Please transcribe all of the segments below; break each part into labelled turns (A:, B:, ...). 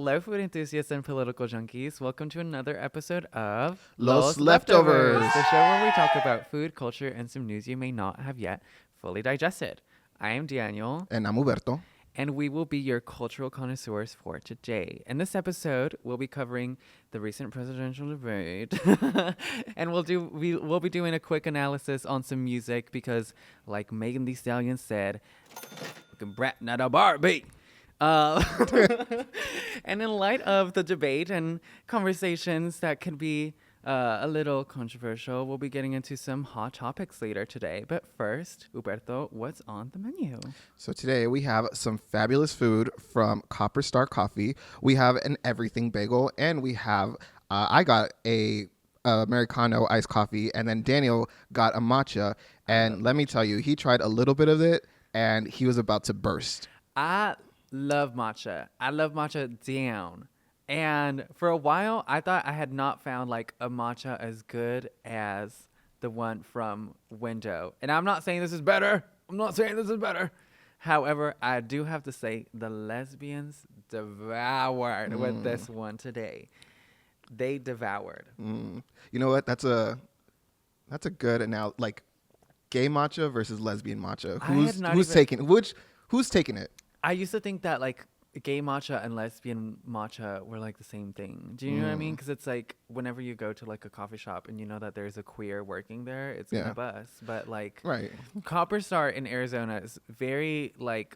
A: Hello, food enthusiasts and political junkies. Welcome to another episode of
B: Los Leftovers.
A: the show where we talk about food, culture, and some news you may not have yet fully digested. I am Daniel.
B: And I'm Huberto.
A: And we will be your cultural connoisseurs for today. In this episode, we'll be covering the recent presidential debate. And we'll be doing a quick analysis on some music because, like Thee Stallion said, fucking Brat, not a Barbie. And in light of the debate and conversations that could be a little controversial, we'll be getting into some hot topics later today. But first, Huberto, what's on the menu?
B: So today we have some fabulous food from Copper Star Coffee. We have an everything bagel, and we have I got a Americano iced coffee, and then Daniel got a matcha. And let me tell you, he tried a little bit of it, and he was about to burst.
A: I love matcha. I love matcha down. And for a while, I thought I had not found like a matcha as good as the one from Window. And I'm not saying this is better. However, I do have to say the lesbians devoured with this one today. They devoured.
B: You know what? That's a good analogy. Like gay matcha versus lesbian matcha. Who's taking it?
A: I used to think that like gay matcha and lesbian matcha were like the same thing. Do you know what I mean? Because it's like whenever you go to like a coffee shop and you know that there's a queer working there, it's gonna bust. But like Copper Star in Arizona is very like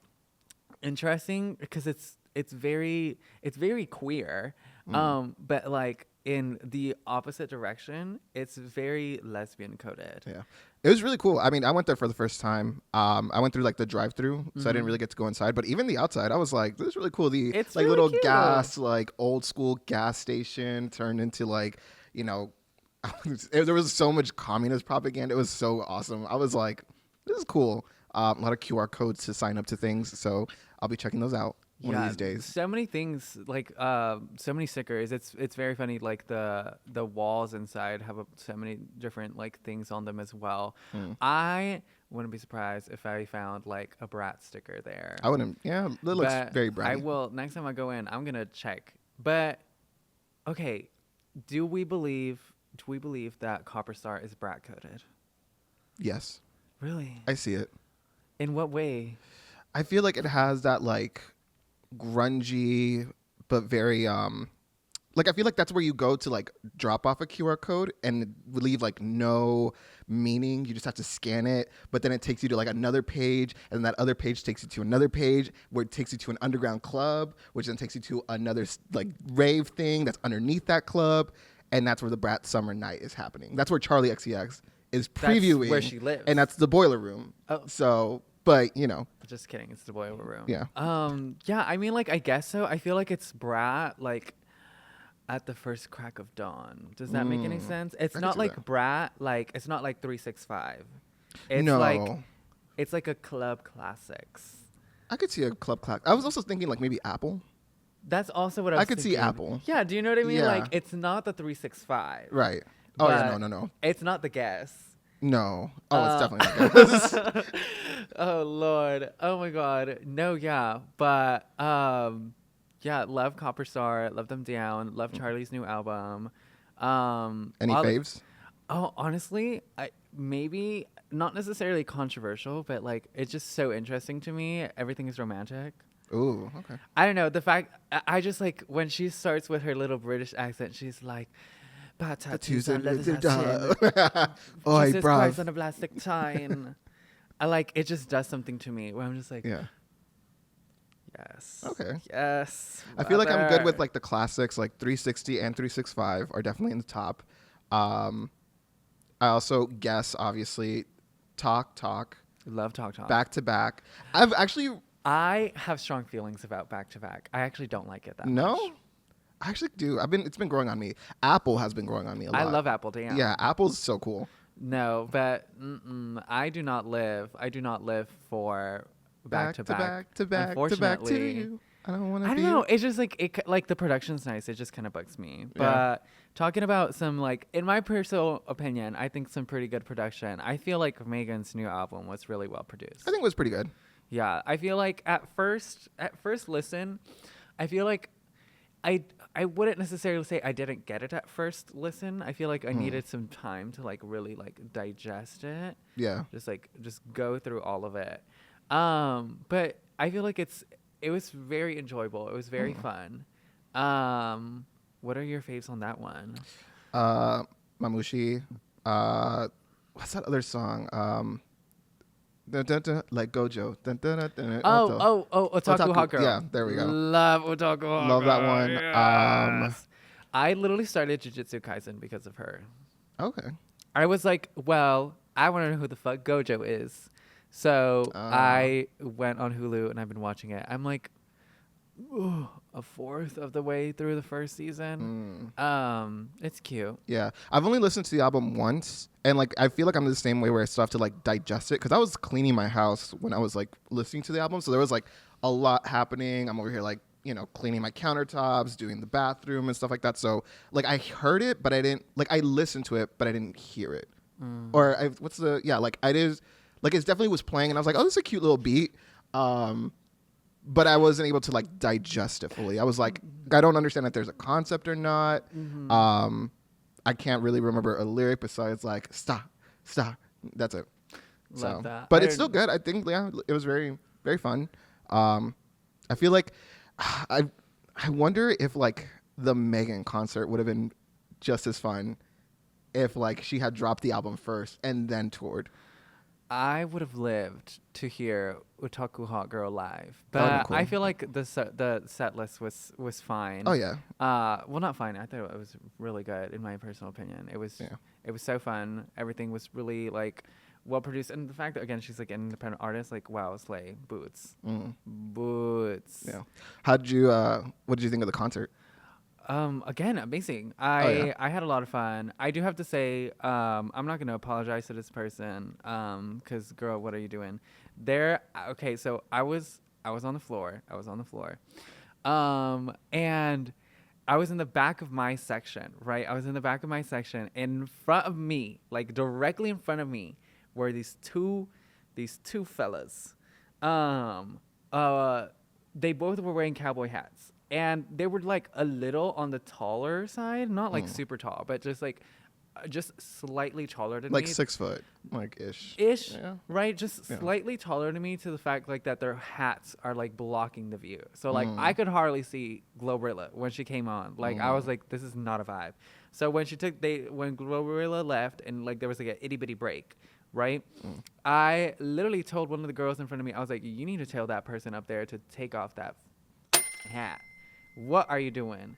A: interesting because it's very queer. But like in the opposite direction, it's very lesbian coded.
B: Yeah. It was really cool. I mean, I went there for the first time. I went through like the drive-through, so I didn't really get to go inside. But even the outside, I was like, "This is really cool." It's like really little cute. Gas, like old school gas station turned into like, you know, there was so much communist propaganda. It was so awesome. I was like, "This is cool." A lot of QR codes to sign up to things, so I'll be checking those out one of these days.
A: So many things, like so many stickers. It's very funny. Like the walls inside have so many different like things on them as well. I wouldn't be surprised if I found like a Brat sticker there.
B: I wouldn't. Yeah, it looks very Bratty.
A: I will next time I go in. I'm gonna check. But okay, do we believe that Copper Star is Brat coded?
B: Yes.
A: Really?
B: I see it.
A: In what way?
B: I feel like it has that like grungy but very like I feel like that's where you go to like drop off a QR code and leave like no meaning. You just have to scan it, but then it takes you to like another page, and that other page takes you to another page where it takes you to an underground club, which then takes you to another like rave thing that's underneath that club, and that's where the Brat Summer Night is happening. That's where Charlie XCX is previewing.
A: That's where she lives.
B: And that's the Boiler Room. Oh. So, but you know.
A: Just kidding. It's the Boiler Room.
B: Yeah.
A: Yeah. I mean, like, I guess so. I feel like it's Brat, like, at the first crack of dawn. Does that make any sense? It's not like that. Brat, like, it's not like 365. It's like a Club Classics.
B: I could see a Club Classic. I was also thinking like maybe Apple.
A: That's also what I was
B: thinking. See Apple.
A: Yeah. Do you know what I mean?
B: Yeah.
A: Like, it's not the 365.
B: Right. Oh yeah. No.
A: It's not the Guess.
B: No. Oh, it's definitely not Guess.
A: Oh Lord. Oh my God. No. Yeah. But yeah. Love Copper Star. Love them down. Love Charlie's new album.
B: Any faves?
A: Honestly, maybe not necessarily controversial, but like it's just so interesting to me. Everything is romantic.
B: Ooh. Okay.
A: I don't know. The fact I just like when she starts with her little British accent, she's like. Tattoos on leather Jesus Christ on a plastic sign. I like it. Just does something to me where I'm just like, yes,
B: okay,
A: yes.
B: I feel like I'm good with like the classics, like 360 and 365 are definitely in the top. I also guess obviously, Talk.
A: Love Talk.
B: Back to Back. I
A: have strong feelings about Back to Back. I actually don't like it that much.
B: No. I actually do. It's been growing on me. Apple has been growing on me a lot.
A: I love Apple, damn.
B: Yeah, Apple's so cool.
A: No, but I do not live for back to back
B: to back to you. I don't
A: know. It's just like the production's nice. It just kind of bugs me. But talking about some like, in my personal opinion, I think some pretty good production. I feel like Megan's new album was really well produced.
B: I think it was pretty good.
A: Yeah, I feel like at first listen, I feel like I I wouldn't necessarily say I didn't get it at first listen. I feel like I
B: Mm.
A: needed some time to like really like digest it.
B: Yeah.
A: Just go through all of it. But I feel like it was very enjoyable. It was very
B: Mm.
A: fun. Um, what are your faves on that one?
B: Uh, Mamushi. What's that other song? Dun, dun, dun, like Gojo. Dun, dun, dun, dun, Oto.
A: Otaku Hot
B: Yeah,
A: Girl.
B: there we go.
A: Love Otaku Hot
B: Love that
A: Girl.
B: one.
A: Yes. I literally started Jujutsu Kaisen because of her.
B: Okay.
A: I was like, well, I want to know who the fuck Gojo is. So
B: Uh,
A: I went on Hulu and I've been watching it. I'm like, ooh, a fourth of the way through the first season.
B: mm.
A: It's cute.
B: Yeah, I've only listened to the album once, and like I feel like I'm the same way where I still have to like digest it because I was cleaning my house when I was like listening to the album, so there was like a lot happening. I'm over here like cleaning my countertops, doing the bathroom and stuff like that. So like I heard it, but I didn't like I listened to it, but I didn't hear it. Or what's the like I did like it definitely was playing, and I was like, oh, this is a cute little beat. But I wasn't able to like digest it fully. I was like, I don't understand if there's a concept or not. I can't really remember a lyric besides like stop, stop. That's it.
A: Love that.
B: But it's still good. I think it was very very fun. I feel like I I wonder if like the Megan concert would have been just as fun if like she had dropped the album first and then toured.
A: I would have lived to hear Otaku Hot Girl live,
B: That would've been
A: but
B: cool.
A: I feel like the set list was fine.
B: Oh yeah,
A: Well, not fine. I thought it was really good in my personal opinion.
B: yeah.
A: It was so fun. Everything was really like well produced, and the fact that again she's like an independent artist, like wow, slay boots, boots.
B: Yeah. What did you think of the concert?
A: Again, amazing.
B: Oh yeah.
A: I had a lot of fun. I do have to say, I'm not gonna apologize to this person, 'cause girl, what are you doing? Okay, so I was on the floor. I was on the floor, and I was in the back of my section. Right, I was in the back of my section. In front of me, like directly in front of me, were these two fellas. Um, they both were wearing cowboy hats. And they were like a little on the taller side, not like super tall, but just slightly taller than
B: Like
A: me.
B: 6 foot, like ish.
A: Ish,
B: Yeah.
A: right? Just
B: Yeah.
A: slightly taller than me to the fact like that their hats are like blocking the view. So like I could hardly see Glorilla when she came on. Like I was like, this is not a vibe. So when when Glorilla left and like there was like an itty bitty break, right? I literally told one of the girls in front of me, I was like, you need to tell that person up there to take off that hat. What are you doing?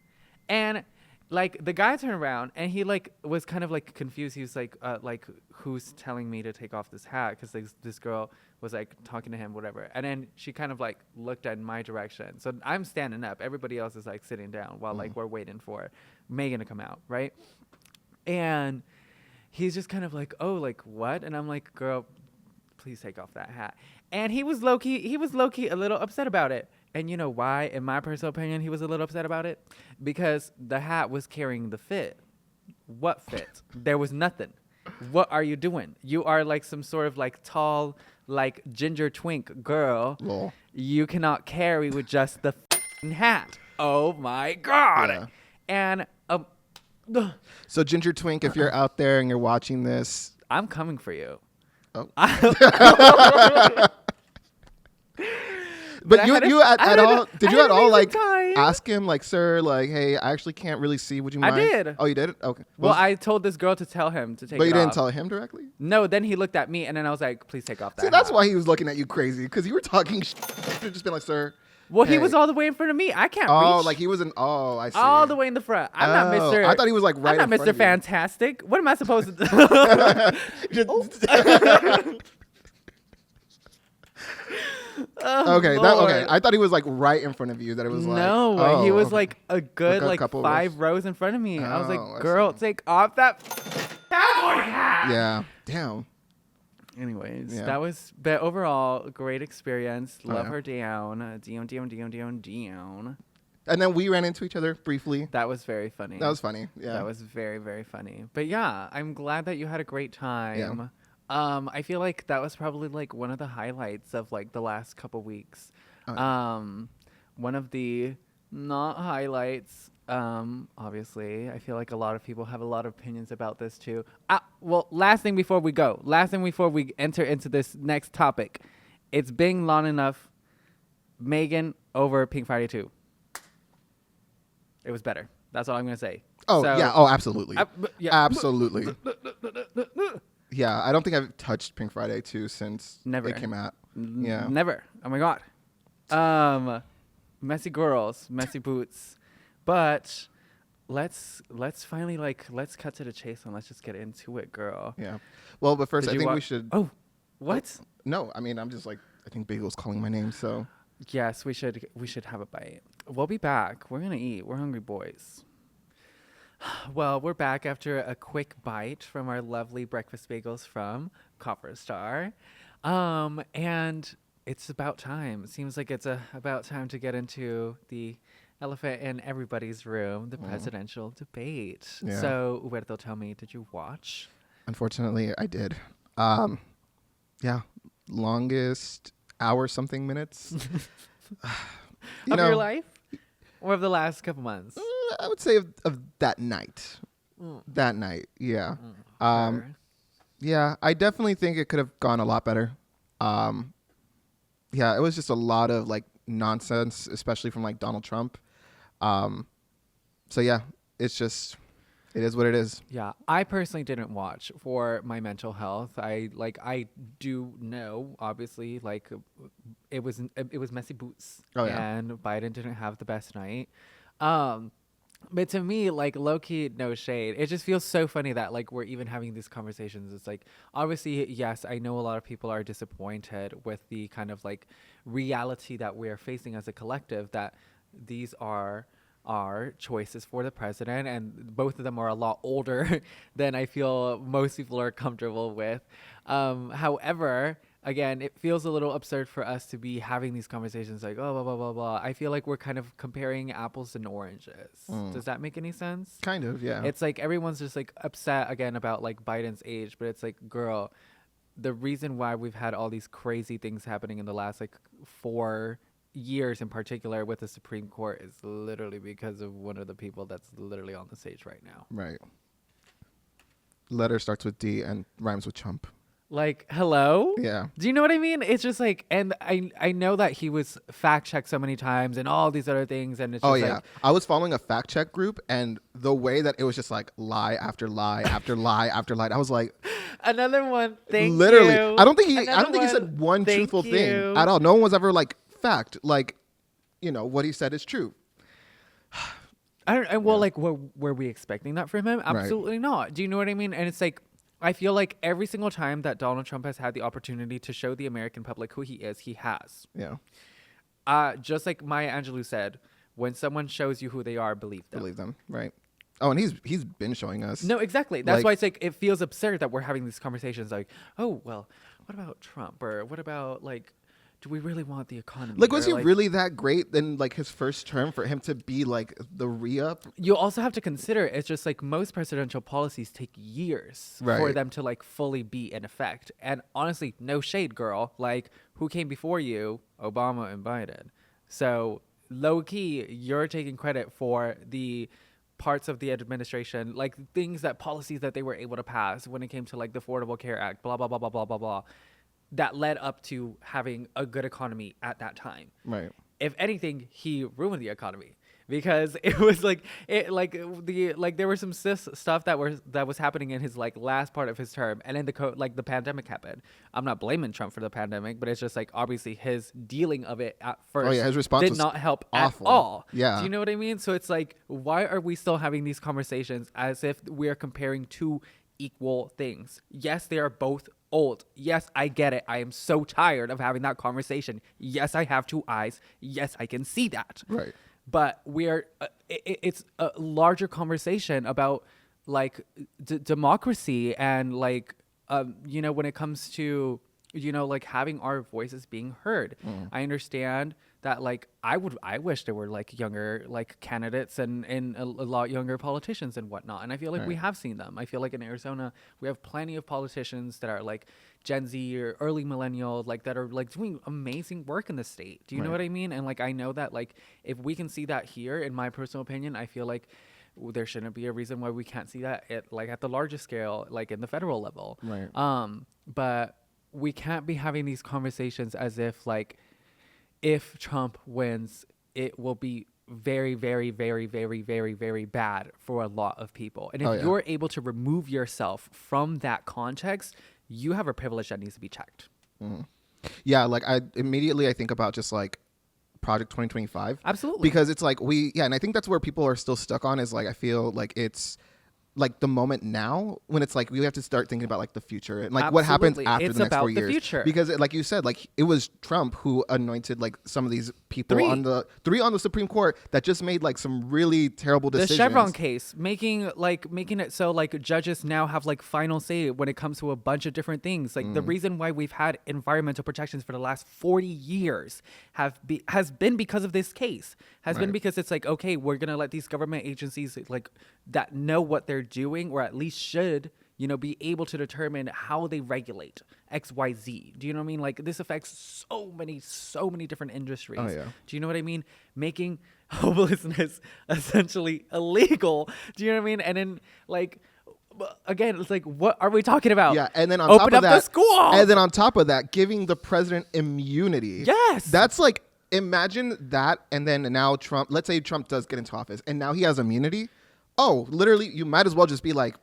A: And like the guy turned around and he like was kind of like confused. He was like who's telling me to take off this hat? Because this girl was like talking to him, whatever. And then she kind of like looked at my direction. So I'm standing up. Everybody else is like sitting down while like we're waiting for Megan to come out, right? And he's just kind of like, oh, like what? And I'm like, girl, please take off that hat. And he was low key a little upset about it. And you know why? In my personal opinion, he was a little upset about it because the hat was carrying the fit. What fit? There was nothing. What are you doing? You are like some sort of like tall, like ginger twink girl.
B: Lol.
A: You cannot carry with just the hat. Oh my god!
B: Yeah.
A: And
B: So Ginger Twink, if you're out there and you're watching this,
A: I'm coming for you.
B: oh.
A: But
B: But
A: I
B: you
A: had a-
B: you
A: I
B: at,
A: had
B: at
A: an-
B: all did
A: I
B: you
A: had
B: at
A: an
B: all
A: amazing
B: like
A: time.
B: ask him like, sir, like, hey, I actually can't really see. Would you
A: I
B: mind?
A: did.
B: Oh, you did it? Okay.
A: Well, I told this girl to tell him to take
B: but
A: it
B: you didn't
A: off.
B: tell him directly.
A: No, then he looked at me and then I was like, please take off that
B: See, that's
A: hat.
B: why he was looking at you crazy because you were talking. You've just been like, sir.
A: Well, he
B: hey.
A: was all the way in front of me. I can't
B: Oh,
A: reach.
B: like he was in. Oh, I see.
A: all the way in the front. I'm not
B: Oh,
A: Mr.
B: I thought he was like right.
A: I'm
B: in
A: not
B: front
A: Mr.
B: of you.
A: Fantastic. What am I supposed to do? Oh,
B: Okay, okay.
A: Lord.
B: I thought he was like right in front of you. That it was like
A: No,
B: oh,
A: he was
B: okay.
A: like a good
B: a
A: like
B: couple
A: 5
B: rows.
A: rows in front of me. I was
B: Oh, I
A: like, girl,
B: see.
A: take off that cowboy hat.
B: Yeah. Damn.
A: Anyways,
B: Yeah.
A: that was, but overall, great experience.
B: Oh,
A: Love
B: yeah.
A: her down. Down.
B: And then we ran into each other briefly.
A: That was very funny.
B: That was funny. Yeah.
A: That was very, very funny. But yeah, I'm glad that you had a great time.
B: Yeah.
A: I feel like that was probably like one of the highlights of like the last couple weeks.
B: Oh, yeah.
A: One of the Not highlights. Obviously, I feel like a lot of people have a lot of opinions about this too. Well, last thing before we go, last thing before we enter into this next topic, it's been long enough. Megan over Pink Friday 2. It was better. That's all I'm gonna say.
B: Oh
A: So,
B: yeah. Oh, absolutely.
A: yeah.
B: Absolutely. Yeah, I don't think I've touched Pink Friday 2 since
A: Never.
B: it came out. Yeah.
A: Never. Oh my god. Messy girls, messy boots. But let's finally let's cut to the chase and let's just get into it, girl.
B: Yeah. Well, but first, I think we should.
A: Oh, what?
B: No, I mean, I'm just like, I think Bagel's calling my name, so.
A: Yes, we should have a bite. We'll be back. We're gonna eat. We're hungry boys. Well, we're back after a quick bite from our lovely breakfast bagels from Copper Star. And it's about time. It seems like it's about time to get into the elephant in everybody's room, the presidential debate.
B: Yeah.
A: So, Huberto, tell me, did you watch?
B: Unfortunately, I did. Yeah, longest hour something minutes.
A: Of your life? Or of the last couple months?
B: I would say of that night. That night, yeah.
A: Sure.
B: Yeah, I definitely think it could have gone a lot better. Yeah, it was just a lot of like nonsense, especially from like Donald Trump. So yeah, it is what it is.
A: Yeah, I personally didn't watch for my mental health. I do know, obviously, it was messy boots.
B: Oh, yeah.
A: And Biden didn't have the best night. But to me, like, low key, no shade. It just feels so funny that like we're even having these conversations. It's like, obviously, yes, I know a lot of people are disappointed with the kind of like reality that we're facing as a collective, that these are our choices for the president, and both of them are a lot older than I feel most people are comfortable with. However, again, it feels a little absurd for us to be having these conversations like, oh, blah, blah, blah, blah. I feel like we're kind of comparing apples and oranges. Does that make any sense?
B: Kind of, yeah.
A: It's like everyone's just like upset again about like Biden's age, but it's like, girl, the reason why we've had all these crazy things happening in the last like 4 years in particular with the Supreme Court is literally because of one of the people that's literally on the stage right now.
B: Right. Letter starts with D and rhymes with chump.
A: Like, hello?
B: Yeah.
A: Do you know what I mean? It's just like, and I know that he was fact checked so many times and all these other things, and it's just
B: yeah. I was following a fact check group, and the way that it was just like lie after lie after lie after lie, I was like,
A: another one.
B: Literally,
A: you.
B: I don't think he said one truthful thing at all. No one was ever like fact, like, what he said is true.
A: Well, like, were we expecting that from him? Absolutely not. Do you know what I mean? And it's like, I feel like every single time that Donald Trump has had the opportunity to show the American public who he is, he has.
B: Yeah.
A: Just like Maya Angelou said, when someone shows you who they are, believe them.
B: Believe them, right? Oh, and he's been showing us.
A: No, exactly. That's why it's like, it feels absurd that we're having these conversations like, oh, well, what about Trump? Or what about, like, do we really want the economy?
B: Like, was he really that great in like his first term for him to be like the re-up?
A: You also have to consider, it's just like most presidential policies take years for them to like fully be in effect. And honestly, no shade, girl. Like, who came before you? Obama and Biden. So low key, you're taking credit for the parts of the administration, like policies that they were able to pass when it came to like the Affordable Care Act, blah, blah, blah, blah, blah, blah, blah, that led up to having a good economy at that time.
B: Right.
A: If anything, he ruined the economy because it was like there was some stuff that was happening in his like last part of his term, and then the pandemic happened. I'm not blaming Trump for the pandemic, but it's just like obviously his dealing of it at first
B: his response
A: did
B: was
A: not help
B: awful.
A: at all.
B: Yeah.
A: Do you know what I mean? So it's like, why are we still having these conversations as if we are comparing two equal things? Yes, they are both old. Yes, I get it. I am so tired of having that conversation. Yes, I have two eyes. Yes, I can see that.
B: Right.
A: But we're it's a larger conversation about like democracy and like when it comes to like having our voices being heard. I understand that like I wish there were like younger like candidates and a lot younger politicians and whatnot. And I feel like we
B: Right.
A: have seen them. I feel like in Arizona we have plenty of politicians that are like Gen Z or early millennial, like that are like doing amazing work in the state. Do you know
B: Right.
A: what I mean? And like I know that like if we can see that here, in my personal opinion, I feel like there shouldn't be a reason why we can't see that at the largest scale, like in the federal level.
B: Right.
A: But we can't be having these conversations as if like if Trump wins, it will be very, very, very, very, very, very bad for a lot of people. And if
B: Oh, yeah.
A: you're able to remove yourself from that context, you have a privilege that needs to be checked.
B: Yeah, like I think about just like Project 2025.
A: Absolutely.
B: Because it's like and I think that's where people are still stuck on is like I feel like it's like the moment now when it's like we have to start thinking about like the future and like what happens
A: Absolutely.
B: after
A: It's
B: the next
A: about
B: 4
A: the
B: years.
A: future.
B: Because like you said, like it was Trump who anointed like some of these people
A: Three.
B: on the Supreme Court that just made like some really terrible
A: The
B: decisions.
A: Chevron case, making it so like judges now have like final say when it comes to a bunch of different things. Like the reason why we've had environmental protections for the last 40 years has been because of this case. Has been
B: Right.
A: because it's like, okay, we're gonna let these government agencies like that know what they're doing, or at least should, be able to determine how they regulate XYZ. Do you know what I mean? Like this affects so many different industries.
B: Oh, yeah.
A: Do you know what I mean? Making homelessness essentially illegal. Do you know what I mean? And then like again, it's like, what are we talking about?
B: Yeah, and then on
A: Open
B: top of
A: up
B: that,
A: the schools.
B: and then on top of that, giving the president immunity.
A: Yes.
B: That's like imagine that, and then now Trump. Let's say Trump does get into office, and now he has immunity. Oh, literally, you might as well just be like,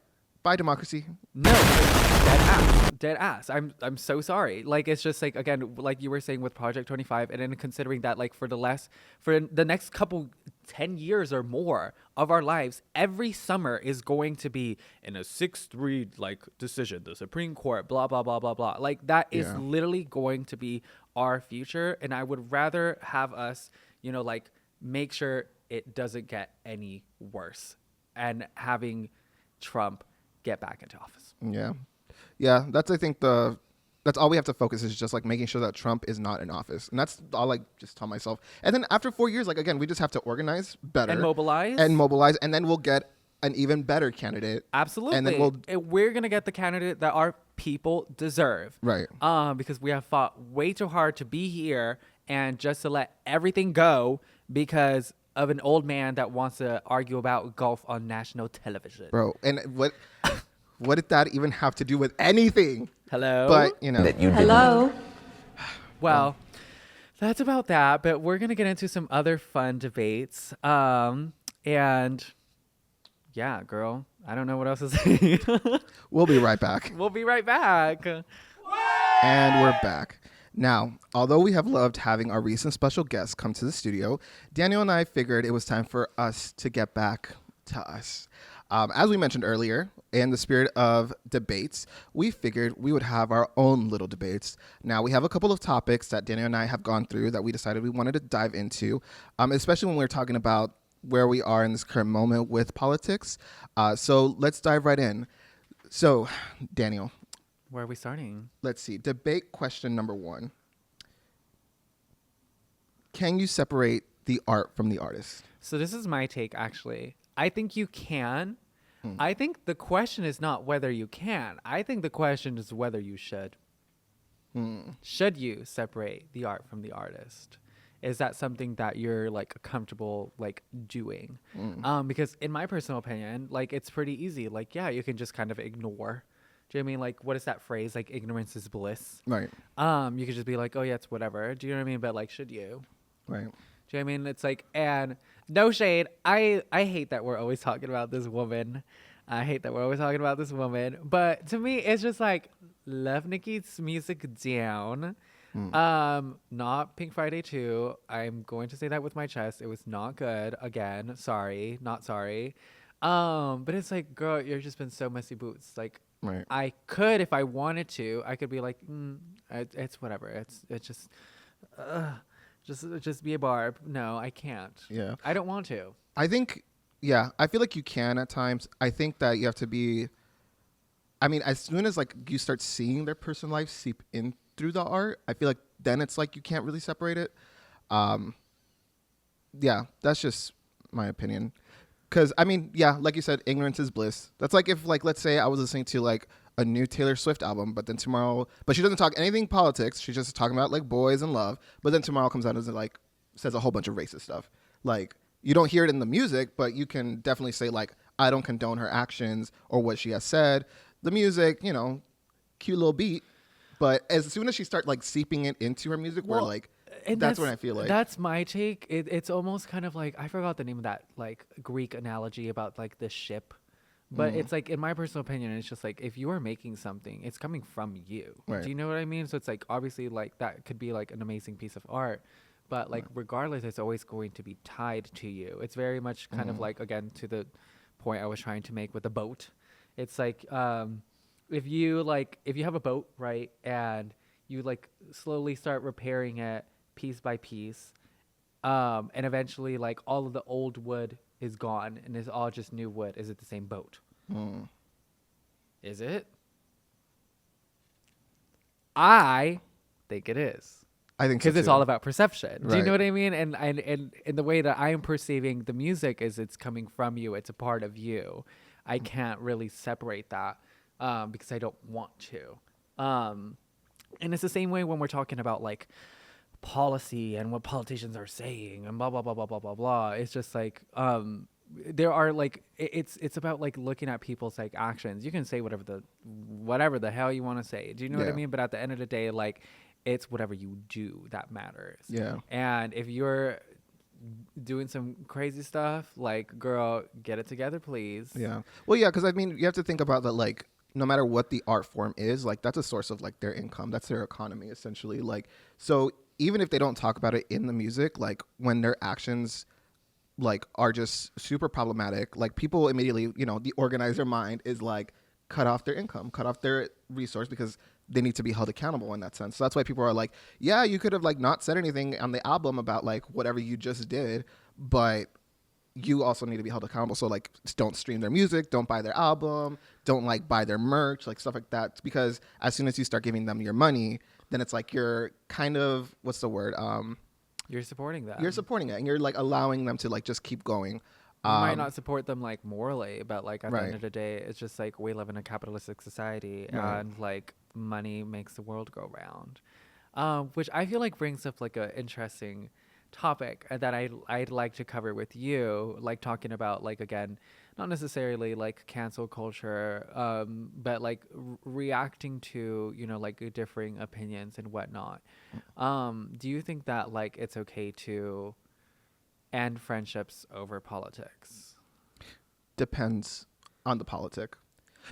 B: "Bye, democracy."
A: No, like, dead ass. I'm so sorry. Like it's just like again, like you were saying with Project 25, and then considering that like for the next couple 10 years or more of our lives, every summer is going to be in a 6-3 like decision, the Supreme Court, blah blah blah blah blah. Like that is
B: Yeah.
A: literally going to be our future, and I would rather have us, like make sure it doesn't get any worse, and having Trump get back into office.
B: Yeah. That's I think that's all we have to focus is just like making sure that Trump is not in office, and that's all I just tell myself. And then after 4 years, like again, we just have to organize better
A: And mobilize.
B: and then we'll get an even better candidate.
A: Absolutely.
B: And then
A: we're going to get the candidate that our people deserve.
B: Right.
A: Because we have fought way too hard to be here and just to let everything go because of an old man that wants to argue about golf on national television.
B: Bro, and what did that even have to do with anything?
A: Hello?
B: But
C: Hello.
A: Well, that's about that. But we're going to get into some other fun debates. And yeah, girl, I don't know what else to say.
B: we'll be right back.
A: We'll be right back.
B: And we're back. Now, although we have loved having our recent special guests come to the studio, Daniel and I figured it was time for us to get back to us. As we mentioned earlier, in the spirit of debates, we figured we would have our own little debates. Now, we have a couple of topics that Daniel and I have gone through that we decided we wanted to dive into, especially when we're talking about where we are in this current moment with politics. So let's dive right in. So, Daniel,
A: Where are we starting?
B: let's see. Debate question number 1. Can you separate the art from the artist?
A: So this is my take, actually. I think you can. I think the question is not whether you can. I think the question is whether you should. Should you separate the art from the artist? Is that something that you're like comfortable like doing? Because in my personal opinion, like it's pretty easy. Like, yeah, you can just kind of ignore. Do you know what I mean? Like, what is that phrase? Like, ignorance is bliss.
B: Right.
A: You could just be like, oh yeah, it's whatever. Do you know what I mean? But like, should you?
B: Right.
A: Do you know what I mean? It's like, and no shade. I hate that we're always talking about this woman. I hate that we're always talking about this woman. But to me, it's just like, love Nicki's music down. Not Pink Friday 2. I'm going to say that with my chest. It was not good. Again, sorry. Not sorry. But it's like, girl, you've just been so messy boots. Like,
B: Right.
A: I could, if I wanted to, I could be like, it's whatever. It's just be a barb. No, I can't.
B: Yeah.
A: I don't want to.
B: I think, yeah, I feel like you can at times. I think that you have to be, I mean, as soon as like you start seeing their personal life seep in through the art, I feel like then it's like you can't really separate it. Um, yeah, that's just my opinion. Because I mean, yeah, like you said, ignorance is bliss. That's like if, like, let's say I was listening to like a new Taylor Swift album, but then tomorrow, but she doesn't talk anything politics. She's just talking about like boys and love. But then tomorrow comes out and like says a whole bunch of racist stuff. Like you don't hear it in the music, but you can definitely say like I don't condone her actions or what she has said. The music, you know, cute little beat, but as soon as she start like seeping it into her music, where
A: Well,
B: like
A: and
B: that's when I feel like
A: that's my take. It's almost kind of like, I forgot the name of that like Greek analogy about like the ship, but it's like, in my personal opinion, it's just like, if you are making something, it's coming from you.
B: Right.
A: Do you know what I mean? So it's like, obviously, like that could be like an amazing piece of art, but like regardless, it's always going to be tied to you. It's very much kind of like, again, to the point I was trying to make with the boat. It's like, if you have a boat, right, and you like slowly start repairing it piece by piece, and eventually like all of the old wood is gone and it's all just new wood. Is it the same boat? Is it? I think it is,
B: I think so
A: because it's
B: too.
A: all about perception. Do you
B: Right.
A: know what I mean? And in the way that I am perceiving the music is, it's coming from you. It's a part of you. I can't really separate that, because I don't want to. And it's the same way when we're talking about like policy and what politicians are saying and blah blah blah blah blah blah blah. It's just like, there are like, it's about like looking at people's like actions. You can say whatever the hell you want to say. Do you know what I
B: Yeah.
A: mean? But at the end of the day, like, it's whatever you do that matters.
B: Yeah.
A: And if you're doing some crazy stuff, like, girl, get it together, please.
B: Yeah. Well, yeah, because I mean, you have to think about that. Like, no matter what the art form is, like that's a source of like their income. That's their economy, essentially. Like, so even if they don't talk about it in the music, like when their actions like are just super problematic, like people immediately, you know, the organizer mind is like cut off their income, cut off their resource because they need to be held accountable in that sense. So that's why people are like, yeah, you could have like not said anything on the album about like whatever you just did, but you also need to be held accountable. So like don't stream their music, don't buy their album, don't like buy their merch, like stuff like that. Because as soon as you start giving them your money, then it's like you're kind of, what's the word?
A: You're supporting that.
B: You're supporting it and you're like allowing them to like just keep going.
A: You might not support them like morally, but like at the
B: Right.
A: end of the day, it's just like, we live in a capitalistic society,
B: Right.
A: and like money makes the world go round. Which I feel like brings up like a interesting topic that I'd like to cover with you, like talking about like, again, not necessarily like cancel culture, but like reacting to, you know, like differing opinions and whatnot. Do you think that like it's okay to end friendships over politics?
B: Depends on the politic.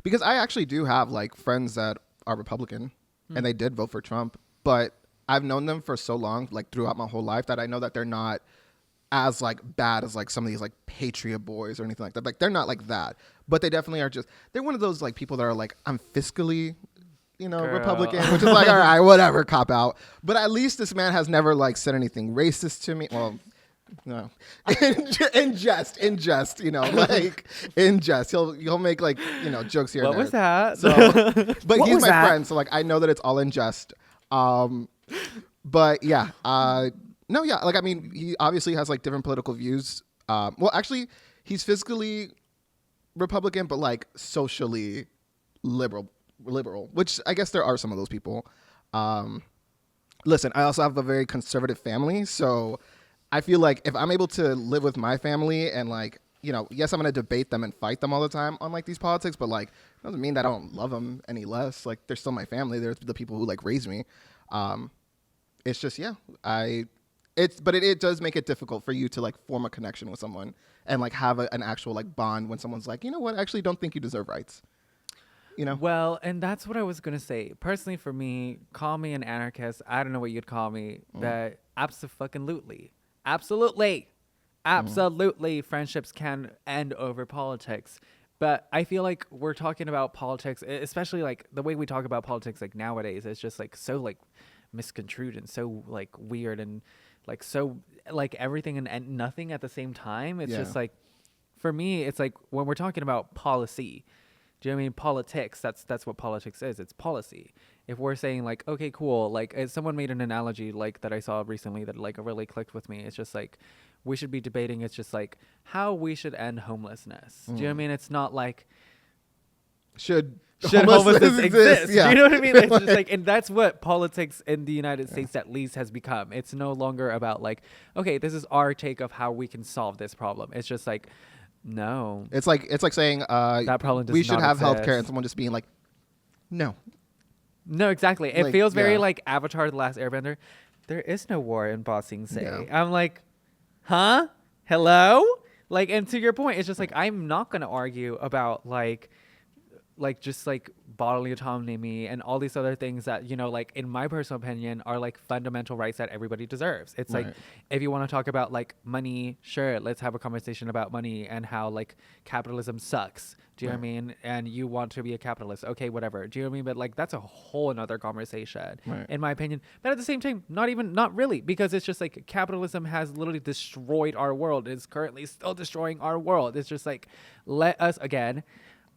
B: Because I actually do have like friends that are Republican and they did vote for Trump, but I've known them for so long, like throughout my whole life, that I know that they're not as like bad as like some of these like patriot boys or anything like that. Like they're not like that, but they definitely are just, they're one of those like people that are like, I'm fiscally, you know,
A: Girl.
B: Republican, which is like, all right, whatever, cop out. But at least this man has never like said anything racist to me. Well, no, in jest, you know, like in jest, he'll make like, you know, jokes here.
A: What
B: and
A: was
B: there.
A: that?
B: So, but
A: What
B: he's
A: was
B: my
A: that?
B: friend, so like I know that it's all in jest. But yeah, no, yeah, like I mean, he obviously has like different political views. Well, actually, he's fiscally Republican, but like socially liberal, which I guess there are some of those people. Listen, I also have a very conservative family, so I feel like if I'm able to live with my family and like, you know, yes, I'm going to debate them and fight them all the time on like these politics, but like, it doesn't mean that I don't love them any less. Like, they're still my family. They're the people who like raised me. It's just, yeah, but it does make it difficult for you to like form a connection with someone and like have an actual like bond when someone's like, you know what, I actually don't think you deserve rights. You know?
A: Well, and that's what I was going to say. Personally, for me, call me an anarchist. I don't know what you'd call me, but absolutely. Absolutely, friendships can end over politics. But I feel like we're talking about politics, especially like the way we talk about politics like nowadays, is just like so like misconstrued and so like weird and like so like everything and nothing at the same time. It's
B: Yeah.
A: just like, for me, it's like when we're talking about policy, Do you know what I mean? Politics, that's what politics is. It's policy. If we're saying like, okay, cool, like someone made an analogy like that I saw recently that like really clicked with me. It's just like we should be debating, it's just like how we should end homelessness. Do you know what I mean? It's not like
B: Should
A: homelessness exist?
B: Yeah.
A: Do you know what I mean? It's just like, and that's what politics in the United States at least has become. It's no longer about like, okay, this is our take of how we can solve this problem. It's just like, no,
B: It's like saying
A: that problem does
B: we should
A: not
B: have healthcare,
A: exist.
B: and someone just being like, no.
A: No, exactly. It
B: Like,
A: feels very
B: yeah.
A: like Avatar: The Last Airbender. There is no war in Ba Sing Se.
B: Yeah.
A: I'm like, huh? Hello? Like, and to your point, it's just like I'm not gonna argue about like just like bodily autonomy and all these other things that, you know, like in my personal opinion are like fundamental rights that everybody deserves. It's like
B: Right.
A: if you want to talk about like money, sure, let's have a conversation about money and how like capitalism sucks. Do you know what I mean? And you want to be a capitalist, okay, whatever. Do you know what I mean? But like that's a whole another conversation,
B: Right.
A: in my opinion. But at the same time, not really, because it's just like capitalism has literally destroyed our world. It's currently still destroying our world. It's just like, let us again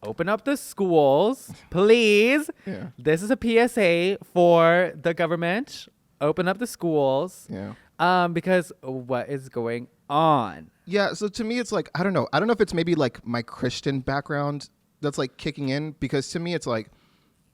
A: open up the schools, please.
B: Yeah.
A: This is a PSA for the government. Open up the schools.
B: Yeah.
A: Because what is going on?
B: Yeah, so to me it's like I don't know if it's maybe like my Christian background that's like kicking in, because to me it's like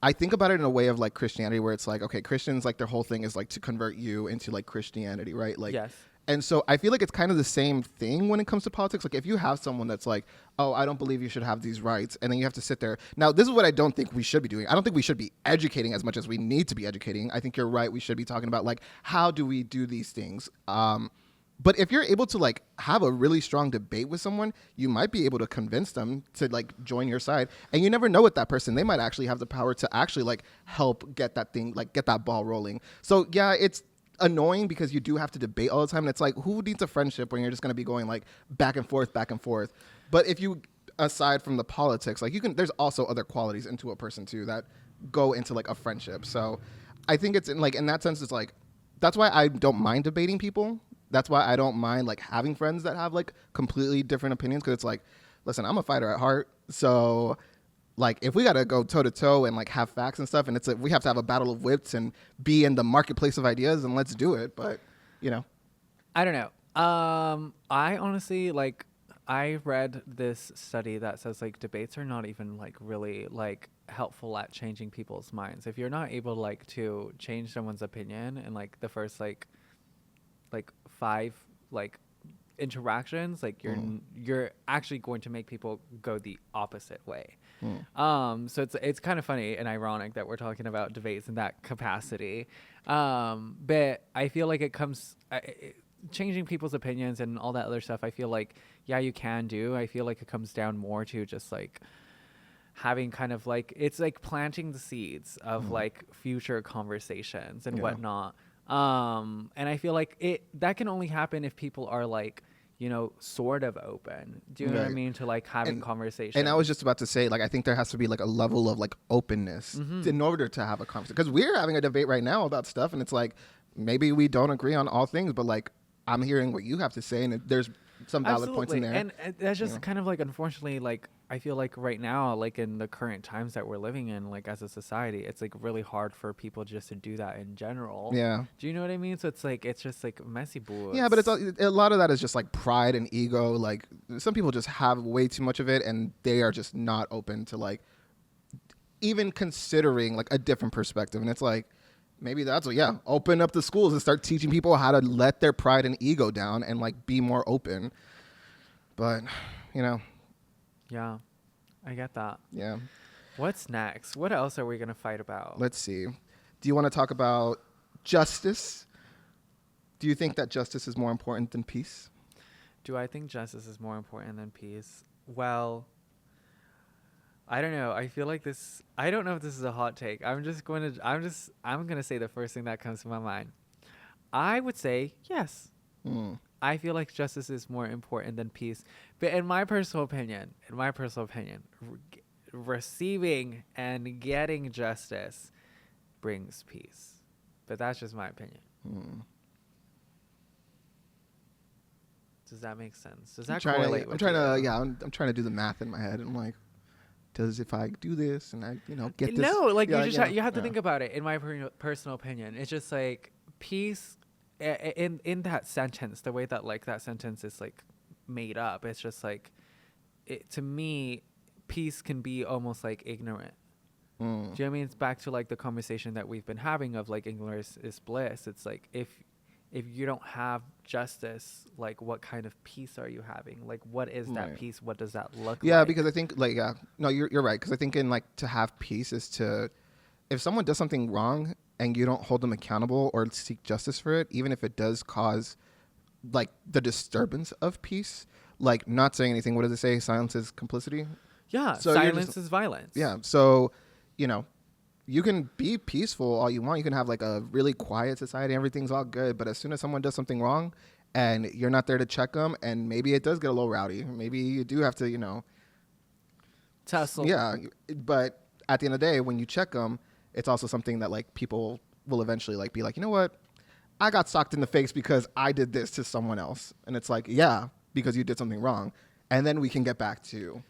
B: I think about it in a way of like Christianity where it's like, okay, Christians, like their whole thing is like to convert you into like Christianity, right? Like
A: Yes.
B: And so I feel like it's kind of the same thing when it comes to politics. Like if you have someone that's like, oh, I don't believe you should have these rights, and then you have to sit there. Now, this is what I don't think we should be doing. I don't think we should be educating as much as we need to be educating. I think you're right. We should be talking about like, how do we do these things? But if you're able to like have a really strong debate with someone, you might be able to convince them to like join your side. And you never know with that person. They might actually have the power to actually like help get that thing, like get that ball rolling. So yeah, it's annoying because you do have to debate all the time. And it's like, who needs a friendship when you're just going to be going like back and forth, back and forth? But if you, aside from the politics, like you can, there's also other qualities into a person too that go into like a friendship. So I think it's in like, in that sense, it's like, that's why I don't mind debating people. That's why I don't mind like having friends that have like completely different opinions. Cause it's like, listen, I'm a fighter at heart. So like if we got to go toe to toe and like have facts and stuff, and it's like, we have to have a battle of wits and be in the marketplace of ideas, and let's do it. But you know,
A: I don't know. I honestly like, I read this study that says like debates are not even like really like helpful at changing people's minds. If you're not able like to change someone's opinion in like the first like 5 like interactions, like you're actually going to make people go the opposite way. So it's kind of funny and ironic that we're talking about debates in that capacity. But I feel like it comes changing people's opinions and all that other stuff. I feel like, yeah, you can do. I feel like it comes down more to just like having kind of like, it's like planting the seeds of like future conversations and whatnot. And I feel like that can only happen if people are like, you know, sort of open. Do you know what I mean? To like having conversations.
B: and I was just about to say, like, I think there has to be like a level of like openness in order to have a conversation. Because we're having a debate right now about stuff, and it's like maybe we don't agree on all things, but like I'm hearing what you have to say, and there's some valid points in there.
A: And that's just kind of like, unfortunately, like I feel like right now, like in the current times that we're living in, like as a society, it's like really hard for people just to do that in general.
B: Yeah.
A: Do you know what I mean? So it's like, it's just like messy bull.
B: Yeah, but it's a lot of that is just like pride and ego. Like some people just have way too much of it, and they are just not open to like even considering like a different perspective. And it's like, maybe that's what, open up the schools and start teaching people how to let their pride and ego down and like be more open. But, you know.
A: Yeah, I get that.
B: Yeah.
A: What's next? What else are we going to fight about?
B: Let's see. Do you want to talk about justice? Do you think that justice is more important than peace?
A: Do I think justice is more important than peace? Well, I don't know. I feel like this, I don't know if this is a hot take. I'm going to say the first thing that comes to my mind. I would say yes. I feel like justice is more important than peace. But in my personal opinion, receiving and getting justice brings peace. But that's just my opinion. Does that make sense? Does that correlate with
B: I'm trying to do the math in my head. I'm like, does if I do this and I, get this?
A: No, like
B: Yeah,
A: you just you have to
B: yeah.
A: think about it. In my personal opinion, it's just like peace. In that sentence, the way that like that sentence is like made up, it's just like to me, peace can be almost like ignorant. Do you know what I mean? It's back to like the conversation that we've been having of like ignorance is bliss. It's like if you don't have justice, like what kind of peace are you having? Like what is that
B: Right.
A: peace? What does that look like?
B: Yeah, because I think like no, you're right. Because I think in like to have peace is to, if someone does something wrong and you don't hold them accountable or seek justice for it, even if it does cause like the disturbance of peace, like not saying anything. What does it say? Silence is complicity.
A: Yeah,
B: So you're
A: silence
B: just-
A: is violence.
B: Yeah. So, you can be peaceful all you want. You can have like a really quiet society. Everything's all good. But as soon as someone does something wrong and you're not there to check them, and maybe it does get a little rowdy. Maybe you do have to,
A: Tussle.
B: yeah. But at the end of the day, when you check them, it's also something that like people will eventually like be like, you know what? I got socked in the face because I did this to someone else. And it's like, yeah, because you did something wrong. And then we can get back to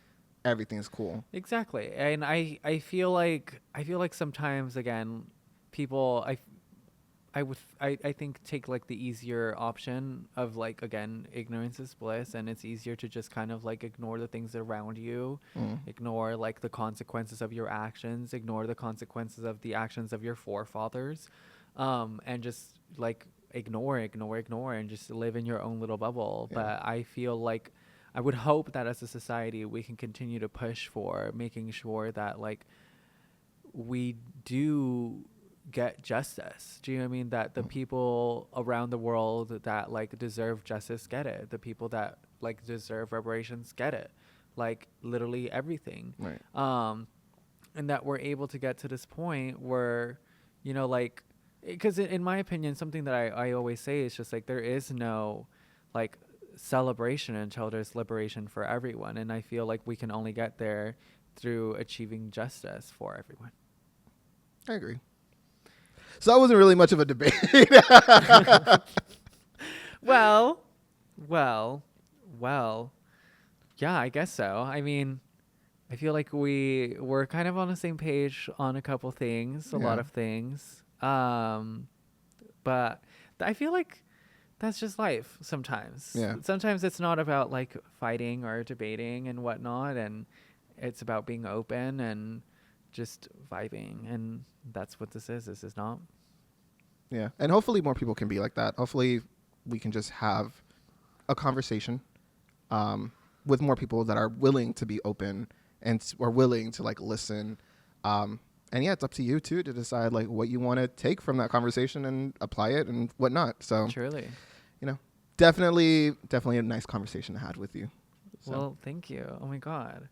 B: everything's cool.
A: Exactly. And I feel like sometimes again people I think take like the easier option of like again ignorance is bliss, and it's easier to just kind of like ignore the things around you, ignore like the consequences of your actions, ignore the consequences of the actions of your forefathers, and just like ignore and just live in your own little bubble.
B: Yeah.
A: But I feel like I would hope that as a society we can continue to push for making sure that like we do get justice. Do you know what I mean? That the people around the world that like deserve justice get it. The people that like deserve reparations get it. Like literally everything.
B: Right.
A: And that we're able to get to this point where, like, because in my opinion, something that I always say is just like there is no like celebration until there's liberation for everyone. And I feel like we can only get there through achieving justice for everyone.
B: I agree. So that wasn't really much of a debate.
A: Well, yeah, I guess so. I mean, I feel like we were kind of on the same page on a couple things, a lot
B: Yeah.
A: of things. But I feel like that's just life sometimes.
B: Yeah.
A: Sometimes it's not about like fighting or debating and whatnot, and it's about being open and just vibing. And that's what this is. This is not.
B: Yeah. And hopefully more people can be like that. Hopefully we can just have a conversation with more people that are willing to be open and are willing to like listen. And yeah, it's up to you too to decide like what you want to take from that conversation and apply it and whatnot. So,
A: Truly.
B: definitely a nice conversation to have with you. So.
A: Well, thank you. Oh my God.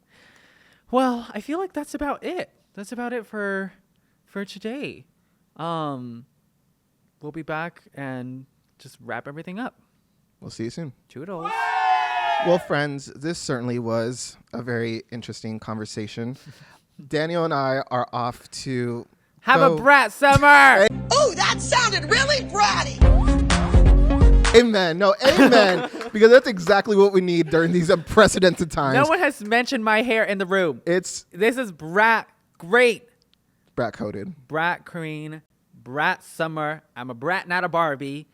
A: Well, I feel like that's about it. That's about it for today. We'll be back and just wrap everything up.
B: We'll see you soon.
A: Toodles.
B: Well, friends, this certainly was a very interesting conversation. Daniel and I are off to
A: Have
B: go-
A: a brat summer.
C: Oh, that sounded really bratty.
B: Amen. No, amen. Because that's exactly what we need during these unprecedented times.
A: No one has mentioned my hair in the room.
B: It's
A: This is brat great.
B: brat coded.
A: Brat Queen, Brat Summer. I'm a brat, not a Barbie.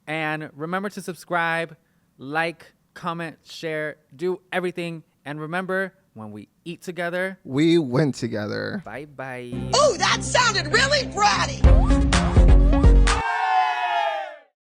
A: And remember to subscribe, like, comment, share, do everything. And remember, when we eat together,
B: We win together.
A: bye-bye.
C: Oh, that sounded really bratty.